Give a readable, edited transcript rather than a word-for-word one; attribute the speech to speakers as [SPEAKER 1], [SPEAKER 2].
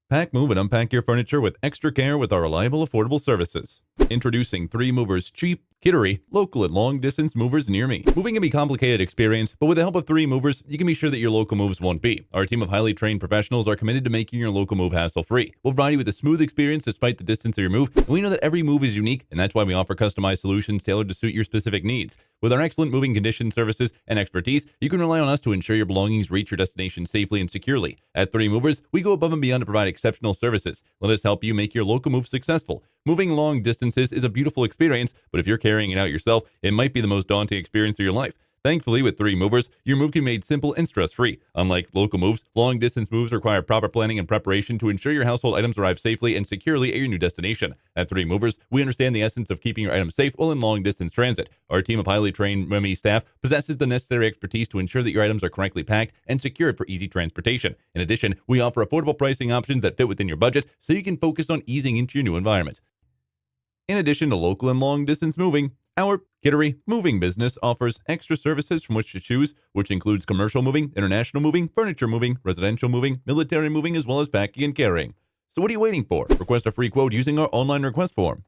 [SPEAKER 1] Pack, move, and unpack your furniture with extra care with our reliable, affordable services. Introducing 3 Movers Cheap, Kittery, local and long-distance movers near me. Moving can be a complicated experience, but with the help of 3 Movers, you can be sure that your local moves won't be. Our team of highly trained professionals are committed to making your local move hassle-free. We'll provide you with a smooth experience despite the distance of your move, and we know that every move is unique, and that's why we offer customized solutions tailored to suit your specific needs. With our excellent moving condition services and expertise, you can rely on us to ensure your belongings reach your destination safely and securely. At 3 Movers, we go above and beyond to provide exceptional services. Let us help you make your local move successful. Moving long distances is a beautiful experience, but if you're carrying it out yourself, it might be the most daunting experience of your life. Thankfully, with 3 Movers, your move can be made simple and stress-free. Unlike local moves, long-distance moves require proper planning and preparation to ensure your household items arrive safely and securely at your new destination. At 3 Movers, we understand the essence of keeping your items safe while in long-distance transit. Our team of highly trained MME staff possesses the necessary expertise to ensure that your items are correctly packed and secured for easy transportation. In addition, we offer affordable pricing options that fit within your budget so you can focus on easing into your new environment. In addition to local and long-distance moving, our Kittery moving business offers extra services from which to choose, which includes commercial moving, international moving, furniture moving, residential moving, military moving, as well as packing and carrying. So what are you waiting for? Request a free quote using our online request form.